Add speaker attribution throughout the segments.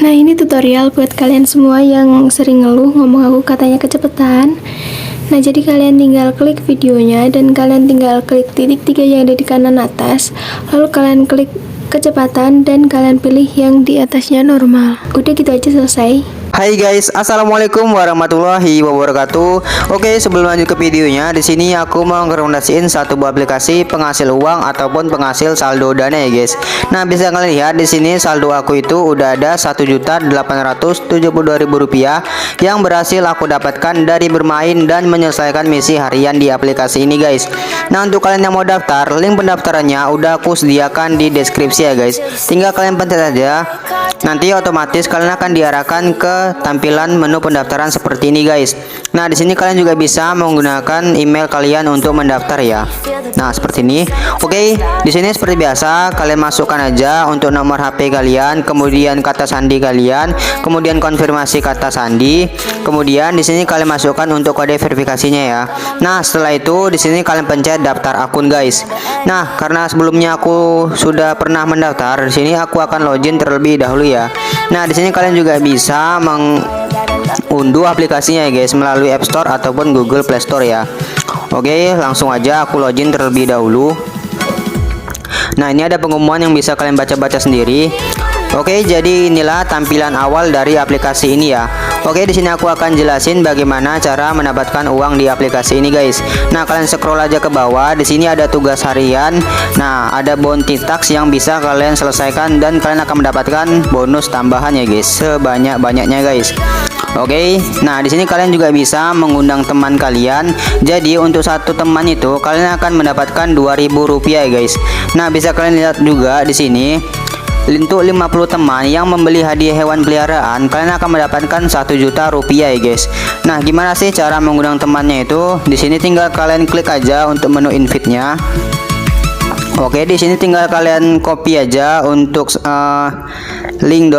Speaker 1: Nah, ini tutorial buat kalian semua yang sering ngeluh ngomong aku katanya kecepatan. Nah, jadi kalian tinggal klik videonya dan kalian tinggal klik titik 3 yang ada di kanan atas. Lalu kalian klik kecepatan dan kalian pilih yang di atasnya normal. Udah gitu aja, selesai.
Speaker 2: Hai guys, assalamualaikum warahmatullahi wabarakatuh. Oke, sebelum lanjut ke videonya, di sini aku mau ngerekomendasiin satu buah aplikasi penghasil uang ataupun penghasil saldo dana ya guys. Nah, bisa kalian lihat di sini saldo aku itu udah ada Rp1.872.000 yang berhasil aku dapatkan dari bermain dan menyelesaikan misi harian di aplikasi ini guys. Nah, untuk kalian yang mau daftar, link pendaftarannya udah aku sediakan di deskripsi ya guys. Tinggal kalian pencet aja. Nanti otomatis kalian akan diarahkan ke tampilan menu pendaftaran seperti ini guys. Nah, di sini kalian juga bisa menggunakan email kalian untuk mendaftar ya. Nah, seperti ini. Oke, di sini seperti biasa kalian masukkan aja untuk nomor HP kalian, kemudian kata sandi kalian, kemudian konfirmasi kata sandi, kemudian di sini kalian masukkan untuk kode verifikasinya ya. Nah, setelah itu di sini kalian pencet daftar akun guys. Nah, karena sebelumnya aku sudah pernah mendaftar, di sini aku akan login terlebih dahulu ya. Nah, di sini kalian juga bisa mengunduh aplikasinya ya guys melalui App Store ataupun Google Play Store ya. Oke, langsung aja aku login terlebih dahulu. Nah, ini ada pengumuman yang bisa kalian baca-baca sendiri. Oke, jadi inilah tampilan awal dari aplikasi ini ya. Oke, di sini aku akan jelasin bagaimana cara mendapatkan uang di aplikasi ini guys. Nah, kalian scroll aja ke bawah. Di sini ada tugas harian. Nah, ada bounty task yang bisa kalian selesaikan dan kalian akan mendapatkan bonus tambahan ya guys, sebanyak-banyaknya guys. Oke, nah di sini kalian juga bisa mengundang teman kalian. Jadi untuk satu teman itu kalian akan mendapatkan Rp2.000 ya guys. Nah, bisa kalian lihat juga di sini. Untuk 50 teman yang membeli hadiah hewan peliharaan, kalian akan mendapatkan Rp1.000.000 ya guys. Nah, gimana sih cara mengundang temannya itu? Di sini tinggal kalian klik aja untuk menu invite-nya. Oke, di sini tinggal kalian copy aja untuk link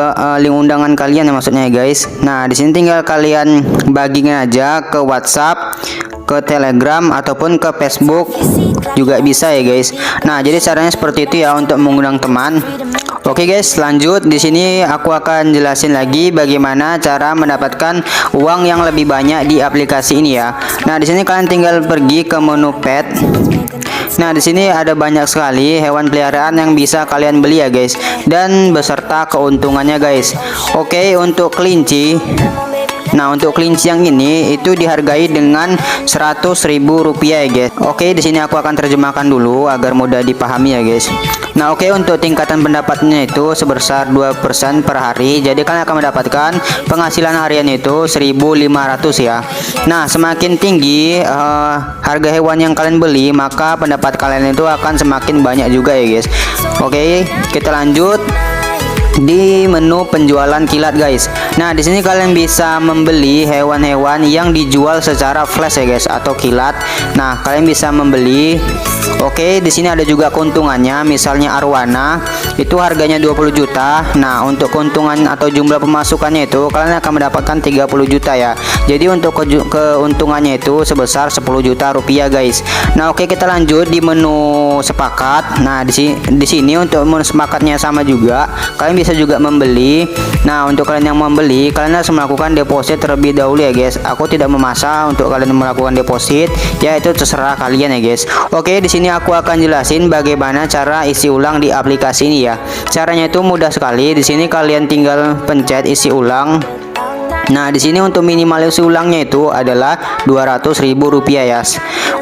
Speaker 2: undangan kalian ya maksudnya ya guys. Nah, di sini tinggal kalian bagikan aja ke WhatsApp, ke Telegram ataupun ke Facebook juga bisa ya guys. Nah, jadi caranya seperti itu ya untuk mengundang teman. Oke guys, lanjut. Di sini aku akan jelasin lagi bagaimana cara mendapatkan uang yang lebih banyak di aplikasi ini ya. Nah, di sini kalian tinggal pergi ke menu pet. Nah, di sini ada banyak sekali hewan peliharaan yang bisa kalian beli ya guys, dan beserta keuntungannya guys. Oke, untuk kelinci. Nah, untuk kelinci yang ini itu dihargai dengan Rp100.000 ya guys. Oke, di sini aku akan terjemahkan dulu agar mudah dipahami ya guys. Nah, oke, untuk tingkatan pendapatnya itu sebesar 2% per hari. Jadi kalian akan mendapatkan penghasilan harian itu 1.500 ya. Nah, semakin tinggi harga hewan yang kalian beli, maka pendapat kalian itu akan semakin banyak juga ya guys. Oke, kita lanjut di menu penjualan kilat guys. Nah, di sini kalian bisa membeli hewan-hewan yang dijual secara flash ya guys atau kilat. Nah, kalian bisa membeli. Oke, di sini ada juga keuntungannya. Misalnya arwana itu harganya 20 juta. Nah, untuk keuntungan atau jumlah pemasukannya itu kalian akan mendapatkan 30 juta ya. Jadi untuk keuntungannya itu sebesar 10 juta rupiah guys. Nah, oke, kita lanjut di menu sepakat. Nah, di sini untuk menu sepakatnya sama juga. Kalian bisa juga membeli. Nah, untuk kalian yang membeli, kalian harus melakukan deposit terlebih dahulu ya guys. Aku tidak memaksa untuk kalian melakukan deposit, ya itu terserah kalian ya guys. Oke, di sini aku akan jelasin bagaimana cara isi ulang di aplikasi ini ya. Caranya itu mudah sekali. Di sini kalian tinggal pencet isi ulang. Nah, di sini untuk minimal isi ulangnya itu adalah Rp200.000 ya.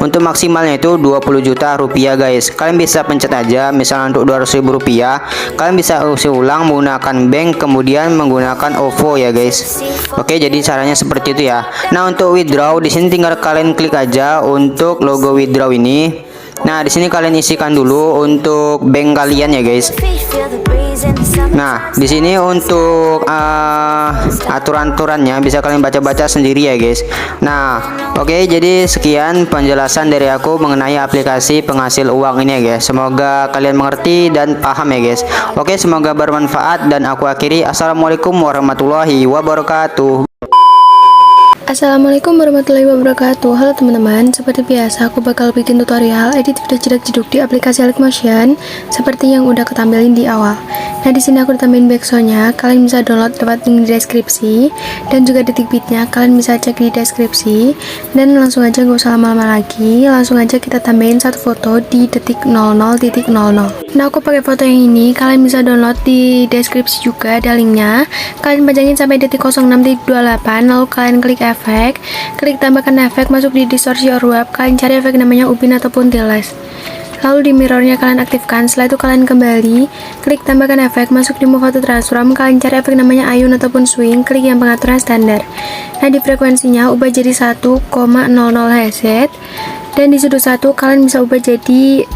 Speaker 2: Untuk maksimalnya itu 20 juta rupiah guys. Kalian bisa pencet aja, misalnya untuk Rp200.000 kalian bisa isi ulang menggunakan bank, kemudian menggunakan OVO ya guys. Oke, jadi caranya seperti itu ya. Nah, untuk withdraw di sini tinggal kalian klik aja untuk logo withdraw ini. Nah, di sini kalian isikan dulu untuk bank kalian ya guys. Nah, di sini untuk aturan-aturannya bisa kalian baca-baca sendiri ya guys. Nah, oke, jadi sekian penjelasan dari aku mengenai aplikasi penghasil uang ini ya guys. Semoga kalian mengerti dan paham ya guys. Oke, semoga bermanfaat dan aku akhiri. Assalamualaikum warahmatullahi wabarakatuh.
Speaker 1: Assalamualaikum warahmatullahi wabarakatuh. Halo teman-teman, seperti biasa aku bakal bikin tutorial edit video jedak-jeduk di aplikasi Linkmotion seperti yang udah ketampilin di awal. Nah, di sini aku ditambahin backsoundnya. Kalian bisa download lewat link di deskripsi dan juga detik beatnya kalian bisa cek di deskripsi. Dan langsung aja gak usah lama-lama lagi, langsung aja kita tambahin satu foto di detik 00.00. Nah, aku pakai foto yang ini. Kalian bisa download di deskripsi juga, ada linknya. Kalian pajangin sampai detik 06.28, lalu kalian klik efek, klik tambahkan efek, masuk di distorsi or web, kalian cari efek namanya Upin ataupun Tiles. Lalu di mirrornya kalian aktifkan, setelah itu kalian kembali, klik tambahkan efek, masuk di move auto transform, kalian cari efek namanya Ayun ataupun swing, klik yang pengaturan standar. Nah, di frekuensinya ubah jadi 1,00 Hz, dan di sudut 1 kalian bisa ubah jadi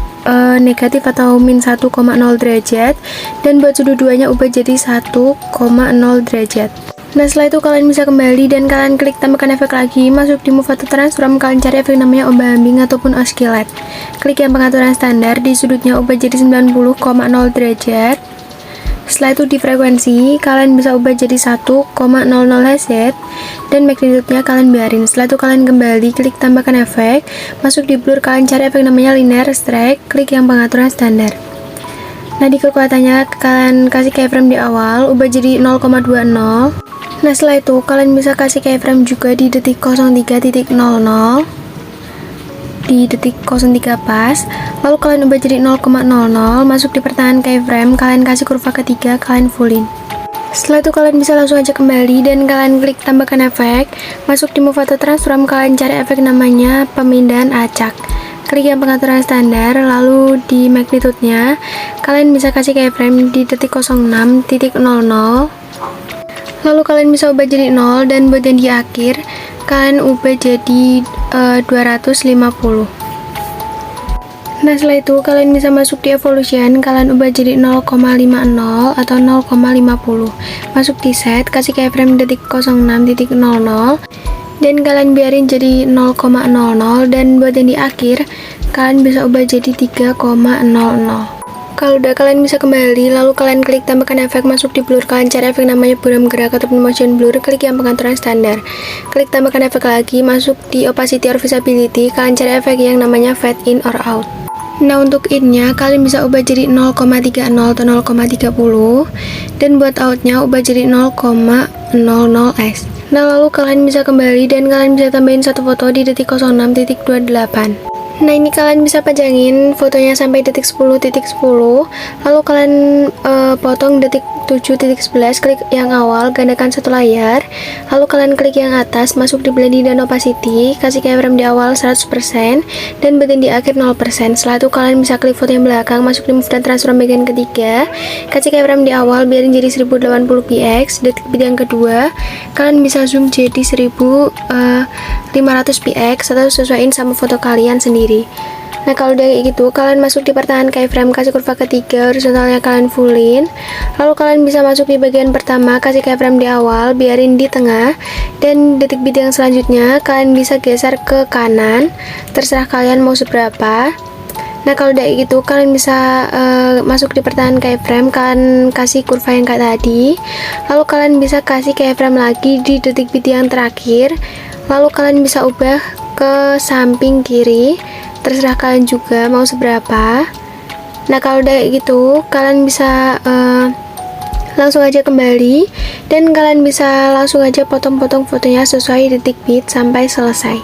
Speaker 1: negatif atau min 1,0 derajat, dan buat sudut 2 nya ubah jadi 1,0 derajat. Nah, setelah itu kalian bisa kembali dan kalian klik tambahkan efek lagi, masuk di move auto transform, kalian cari efek namanya ombak ambing ataupun oscillate, klik yang pengaturan standar, di sudutnya ubah jadi 90,0 derajat. Setelah itu di frekuensi kalian bisa ubah jadi 1,00 Hz, dan magnitude-nya kalian biarin. Setelah itu kalian kembali, klik tambahkan efek, masuk di blur, kalian cari efek namanya linear strike, klik yang pengaturan standar. Nah, di kekuatannya kalian kasih keyframe di awal, ubah jadi 0,20. Nah, setelah itu kalian bisa kasih keyframe juga di detik 03.00, di detik 03 pas, lalu kalian ubah jadi 0,00, masuk di pertahanan keyframe, kalian kasih kurva ketiga, kalian fullin. Setelah itu kalian bisa langsung aja kembali dan kalian klik tambahkan efek, masuk di move auto transform, kalian cari efek namanya pemindahan acak, klik yang pengaturan standar, lalu di magnitude-nya kalian bisa kasih keyframe di detik 06.00, lalu kalian bisa ubah jadi 0, dan buat yang di akhir kalian ubah jadi 250. Nah, setelah itu kalian bisa masuk di evolution, kalian ubah jadi 0,50 atau 0,50, masuk di set, kasih keyframe detik 06.00, dan kalian biarin jadi 0,00, dan buat yang di akhir kalian bisa ubah jadi 3,00. Kalau udah kalian bisa kembali, lalu kalian klik tambahkan efek, masuk di blur, kalian cari efek namanya buram gerak ataupun motion blur, klik yang pengaturan standar, klik tambahkan efek lagi, masuk di opacity or visibility, kalian cari efek yang namanya fade in or out. Nah, untuk in-nya kalian bisa ubah jadi 0,30 atau 0,30, dan buat out-nya ubah jadi 0,00s. Nah, lalu kalian bisa kembali dan kalian bisa tambahin satu foto di detik 06.28. Nah, ini kalian bisa pajangin fotonya sampai detik 10.10, lalu kalian potong detik 7.11, klik yang awal, gandakan satu layar, lalu kalian klik yang atas, masuk di blending dan opacity, kasih keyframe di awal 100%, dan buatin di akhir 0%. Setelah itu kalian bisa klik foto yang belakang, masuk di move dan transform bagian ketiga, kasih keyframe di awal, biarin jadi 1080px, detik yang kedua, kalian bisa zoom jadi 1500px atau sesuaiin sama foto kalian sendiri. Nah, kalau udah kayak gitu, kalian masuk di pertahanan keyframe, kasih kurva ketiga, horizontalnya kalian fullin, lalu kalian bisa masuk di bagian pertama, kasih keyframe di awal, biarin di tengah, dan detik beat yang selanjutnya kalian bisa geser ke kanan, terserah kalian mau seberapa. Nah, kalau udah kayak gitu, kalian bisa masuk di pertahanan keyframe, kalian kasih kurva yang kayak tadi, lalu kalian bisa kasih keyframe lagi di detik beat yang terakhir, lalu kalian bisa ubah ke samping kiri, terserah kalian juga mau seberapa. Nah, kalau udah kayak gitu, kalian bisa langsung aja kembali dan kalian bisa langsung aja potong-potong fotonya sesuai detik beat sampai selesai.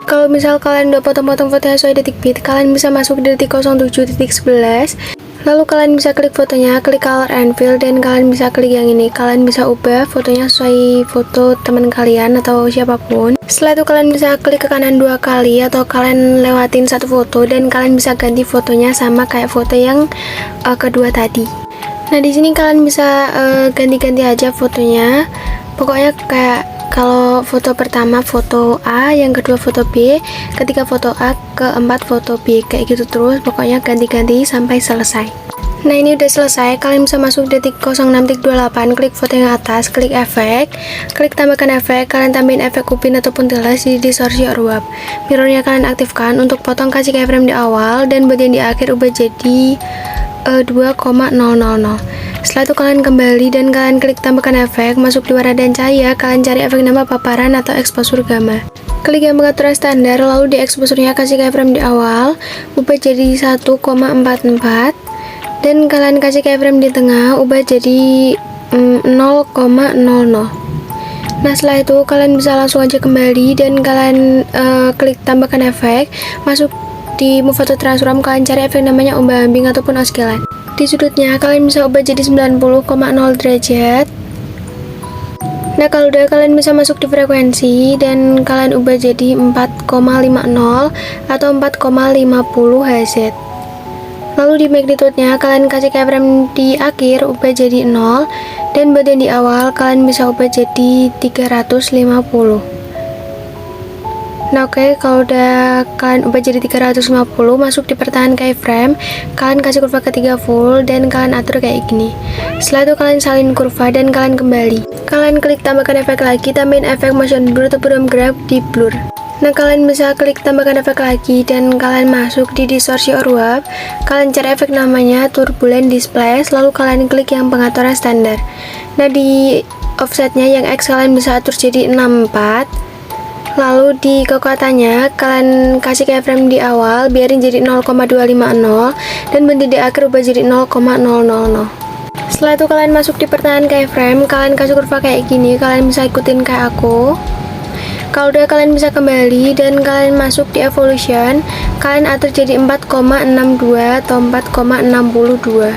Speaker 1: Kalau misal kalian udah potong-potong fotonya sesuai detik beat, kalian bisa masuk di detik 07.11, lalu kalian bisa klik fotonya, klik color and fill, dan kalian bisa klik yang ini, kalian bisa ubah fotonya sesuai foto teman kalian atau siapapun. Setelah itu kalian bisa klik ke kanan 2 kali atau kalian lewatin satu foto dan kalian bisa ganti fotonya sama kayak foto yang kedua tadi. Nah, di sini kalian bisa ganti-ganti aja fotonya, pokoknya kayak kalau foto pertama foto A, yang kedua foto B, ketiga foto A, keempat foto B, kayak gitu terus, pokoknya ganti-ganti sampai selesai. Nah, ini udah selesai, kalian bisa masuk detik 06.28, klik foto yang atas, klik efek, klik tambahkan efek, kalian tambahin efek Upin ataupun Tiles di distorsi or web. Mirrornya kalian aktifkan, untuk potong kasih keyframe di awal, dan buat yang di akhir ubah jadi 2,000. Setelah itu kalian kembali dan kalian klik tambahkan efek, masuk di warna dan cahaya, kalian cari efek nama paparan atau exposure gamma. Klik yang pengaturan standar, lalu di exposure-nya kasih keyframe di awal, ubah jadi 1,44, dan kalian kasih keyframe di tengah, ubah jadi 0,00. Nah setelah itu kalian bisa langsung aja kembali dan kalian klik tambahkan efek, masuk di move atau transform, kalian cari efek namanya ombak ambing ataupun oscillat. Di sudutnya kalian bisa ubah jadi 90,0 derajat. Nah kalau udah, kalian bisa masuk di frekuensi dan kalian ubah jadi 4,50 atau 4,50 Hz. Lalu di magnitude-nya kalian kasih keyframe di akhir, ubah jadi 0, dan bagian di awal kalian bisa ubah jadi 350. Nah oke, kalau udah kalian ubah jadi 350, masuk di pertahanan keyframe, kalian kasih kurva ketiga full dan kalian atur kayak gini. Setelah itu kalian salin kurva dan kalian kembali. Kalian klik tambahkan efek lagi, tambahin efek motion blur atau bottom graph di blur. Nah kalian bisa klik tambahkan efek lagi dan kalian masuk di distorsi or warp. Kalian cari efek namanya turbulent displace, lalu kalian klik yang pengaturan standar. Nah di offsetnya yang X kalian bisa atur jadi 64. Lalu di kekuatannya kalian kasih keyframe di awal, biarin jadi 0,250, dan berhenti di akhir ubah jadi 0,000. Setelah itu kalian masuk di pertahanan keyframe, kalian kasih kurva kayak gini, kalian bisa ikutin kayak aku. Kalau udah, kalian bisa kembali dan kalian masuk di evolution, kalian atur jadi 4,62 atau 4,62.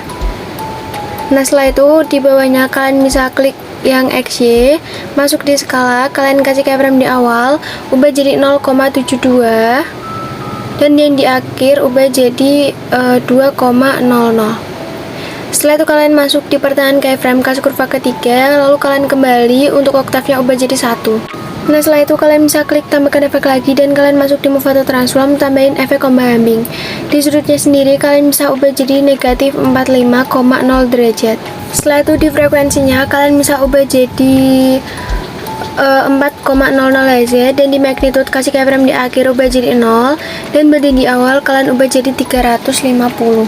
Speaker 1: Nah setelah itu di bawahnya kalian bisa klik yang XY, masuk di skala, kalian kasih keyframe di awal, ubah jadi 0,72, dan yang di akhir ubah jadi 2,00. Setelah itu kalian masuk di pertahanan keyframe, kasih kurva ketiga, lalu kalian kembali, untuk oktavnya ubah jadi 1. Nah setelah itu kalian bisa klik tambahkan efek lagi dan kalian masuk di move atau transform, tambahin efek ombak ambing. Di sudutnya sendiri kalian bisa ubah jadi negatif 45,0 derajat. Setelah itu di frekuensinya kalian bisa ubah jadi 4,00 Hz, dan di magnitude kasih keyframe di akhir ubah jadi 0, dan berhenti di awal kalian ubah jadi 350.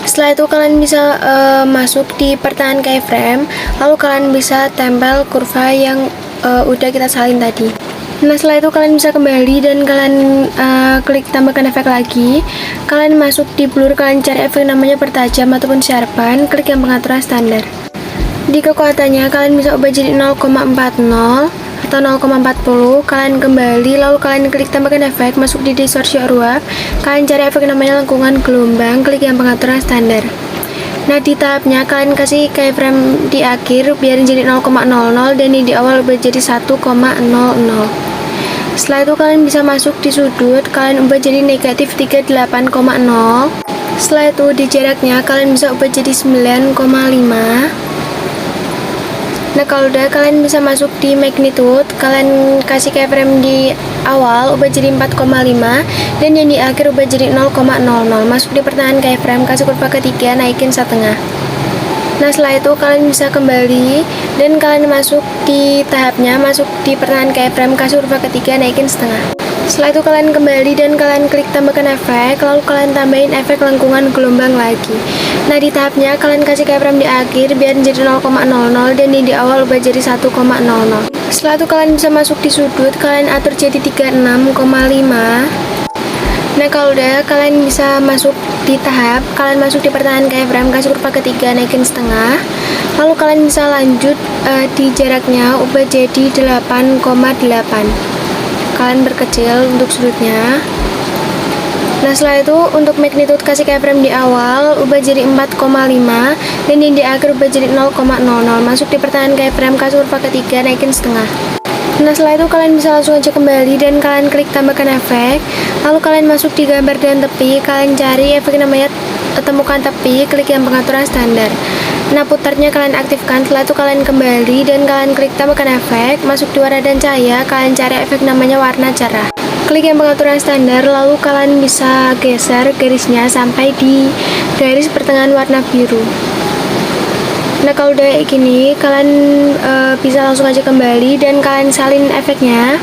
Speaker 1: Setelah itu kalian bisa masuk di pertahanan keyframe, lalu kalian bisa tempel kurva yang udah kita salin tadi. Nah setelah itu kalian bisa kembali dan kalian klik tambahkan efek lagi. Kalian masuk di blur, kalian cari efek namanya pertajam ataupun sharpen, klik yang pengaturan standar. Di kekuatannya kalian bisa ubah jadi 0,40 atau 0,40. Kalian kembali, lalu kalian klik tambahkan efek, masuk di distorsi or warp, kalian cari efek namanya lengkungan gelombang, klik yang pengaturan standar. Nah di tahapnya kalian kasih keyframe di akhir, biarin jadi 0,00, dan di awal ubah jadi 1,00. Setelah itu kalian bisa masuk di sudut, kalian ubah jadi negatif 38,0. Setelah itu di jaraknya kalian bisa ubah jadi 9,5. Nah kalau udah, kalian bisa masuk di magnitude, kalian kasih keyframe di awal, ubah jadi 4,5, dan yang di akhir ubah jadi 0,00. Masuk di pertahanan keyframe, kasih kurva ketiga, naikin setengah. Nah setelah itu kalian bisa kembali dan kalian masuk di tahapnya, masuk di pertahanan keyframe, kasih kurva ketiga, naikin setengah. Setelah itu kalian kembali dan kalian klik tambahkan efek, lalu kalian tambahin efek lengkungan gelombang lagi. Nah di tahapnya kalian kasih keyframe di akhir, biar jadi 0,00, dan di awal ubah jadi 1,00. Setelah itu kalian bisa masuk di sudut, kalian atur jadi 36,5. Nah kalau udah, kalian bisa masuk di tahap, kalian masuk di pertahanan keyframe, kasih kurva ketiga, naikin setengah. Lalu kalian bisa lanjut di jaraknya, ubah jadi 8,8. Kalian berkecil untuk sudutnya. Nah setelah itu untuk magnitude kasih keyframe di awal, ubah jadi 4,5, dan di akhir ubah jadi 0,00. Masuk di pertahanan keyframe, kasih kurva ketiga, naikin setengah. Nah setelah itu kalian bisa langsung aja kembali dan kalian klik tambahkan efek, lalu kalian masuk di gambar dan tepi, kalian cari efek namanya temukan tepi, klik yang pengaturan standar. Nah putarnya kalian aktifkan, setelah itu kalian kembali dan kalian klik tambahkan efek, masuk di warna dan cahaya, kalian cari efek namanya warna cerah, klik yang pengaturan standar, lalu kalian bisa geser garisnya sampai di garis pertengahan warna biru. Nah kalau udah kayak gini, kalian bisa langsung aja kembali dan kalian salin efeknya.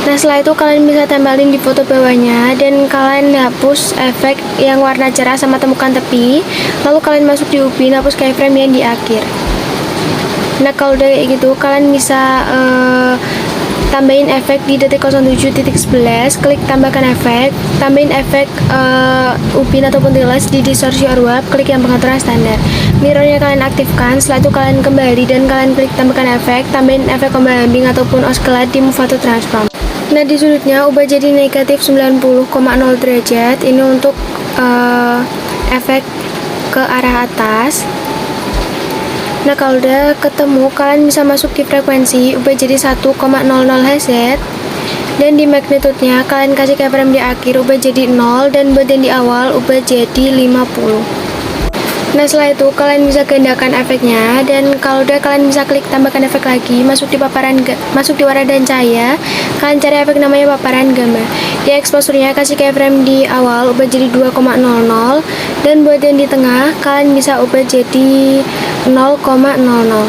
Speaker 1: Nah setelah itu kalian bisa tempelin di foto bawahnya dan kalian hapus efek yang warna cerah sama temukan tepi. Lalu kalian masuk di upin, hapus keyframe yang di akhir. Nah kalau udah kayak gitu kalian bisa tambahin efek di detik 07.11, klik tambahkan efek, tambahin efek upin ataupun tiles di distorsi or warp, klik yang pengaturan standar. Mirrornya kalian aktifkan, setelah itu kalian kembali dan kalian klik tambahkan efek, tambahin efek ombak ambing ataupun oscillate di move atau transform. Nah di sudutnya ubah jadi negatif 90,0 derajat, ini untuk efek ke arah atas. Nah kalau udah ketemu kalian bisa masuk di frekuensi, ubah jadi 1,00 Hz, dan di magnitude-nya kalian kasih keyframe di akhir, ubah jadi 0, dan buat yang di awal ubah jadi 50. Nah setelah itu kalian bisa gandakan efeknya, dan kalau udah kalian bisa klik tambahkan efek lagi, masuk di warna dan cahaya, kalian cari efek namanya paparan gamma. Di exposure-nya kasih keyframe di awal, ubah jadi 2,00, dan buat yang di tengah kalian bisa ubah jadi 0,00.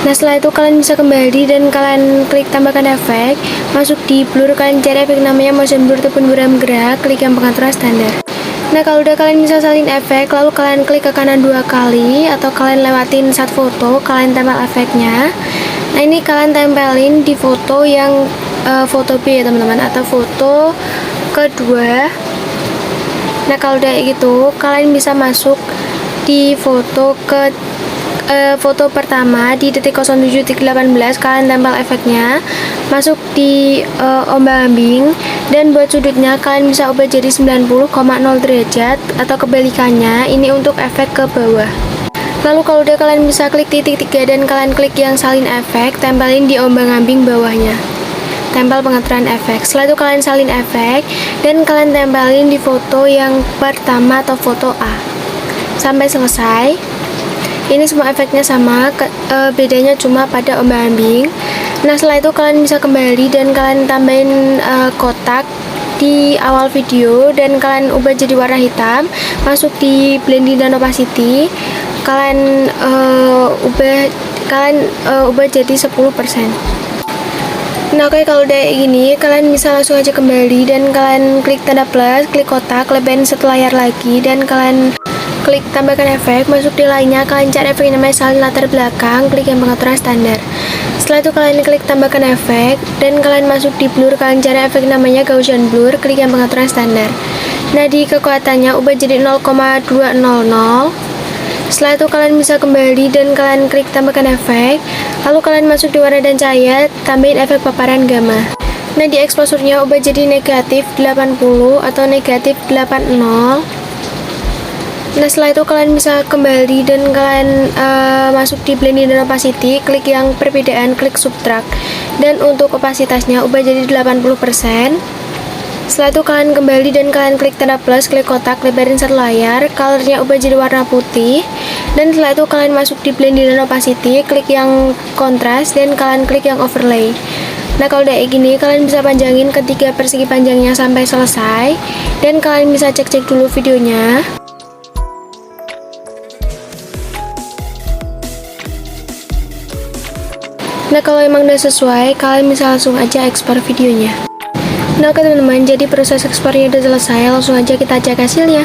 Speaker 1: Nah setelah itu kalian bisa kembali dan kalian klik tambahkan efek, masuk di blur, kalian cari efek namanya motion blur ataupun buram gerak, klik yang pengaturan standar. Nah kalau udah kalian bisa salin efek, lalu kalian klik ke kanan 2 kali atau kalian lewatin satu foto, kalian tempel efeknya. Nah ini kalian tempelin di foto yang foto B ya teman-teman, atau foto kedua. Nah kalau udah gitu kalian bisa masuk di foto pertama di detik 07.18, kalian tempel efeknya, masuk di ombak ambing, dan buat sudutnya kalian bisa ubah jadi 90,0 derajat atau kebalikannya, ini untuk efek ke bawah. Lalu kalau udah kalian bisa klik titik 3 dan kalian klik yang salin efek, tempelin di ombak ambing bawahnya, tempel pengaturan efek. Setelah itu kalian salin efek dan kalian tempelin di foto yang pertama atau foto A sampai selesai. Ini semua efeknya sama, bedanya cuma pada ombak ambing. Nah setelah itu kalian bisa kembali dan kalian tambahin kotak di awal video dan kalian ubah jadi warna hitam, masuk di blending dan opacity, kalian ubah jadi 10%. Nah oke, kalau udah kayak gini kalian bisa langsung aja kembali dan kalian klik tanda plus, klik kotak, lebarin satu layar lagi, dan kalian klik tambahkan efek, masuk di lainnya, kalian cari efek yang namanya salin latar belakang, klik yang pengaturan standar. Setelah itu kalian klik tambahkan efek dan kalian masuk di blur, kalian cari efek namanya Gaussian blur, klik yang pengaturan standar. Nah di kekuatannya ubah jadi 0,200. Setelah itu kalian bisa kembali dan kalian klik tambahkan efek, lalu kalian masuk di warna dan cahaya, tambahin efek paparan gamma. Nah di exposure-nya ubah jadi negatif 80 atau negatif 80. Nah setelah itu kalian bisa kembali dan kalian masuk di blending dan opacity, klik yang perbedaan, klik subtract, dan untuk opasitasnya ubah jadi 80%. Setelah itu kalian kembali dan kalian klik tanda plus, klik kotak, lebarin satu layar, colornya ubah jadi warna putih, dan setelah itu kalian masuk di blending dan opacity, klik yang kontras dan kalian klik yang overlay. Nah kalau udah kayak gini kalian bisa panjangin ketiga persegi panjangnya sampai selesai, dan kalian bisa cek-cek dulu videonya. Nah kalau emang udah sesuai, kalian bisa langsung aja ekspor videonya. Nah oke teman-teman, jadi proses ekspornya udah selesai, langsung aja kita cek hasilnya.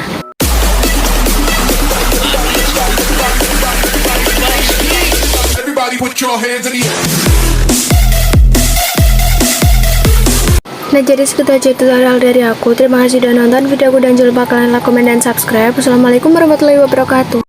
Speaker 1: Nah jadi segitu aja tutorial dari aku. Terima kasih udah nonton videoku dan jangan lupa kalian like, komen, dan subscribe. Wassalamualaikum warahmatullahi wabarakatuh.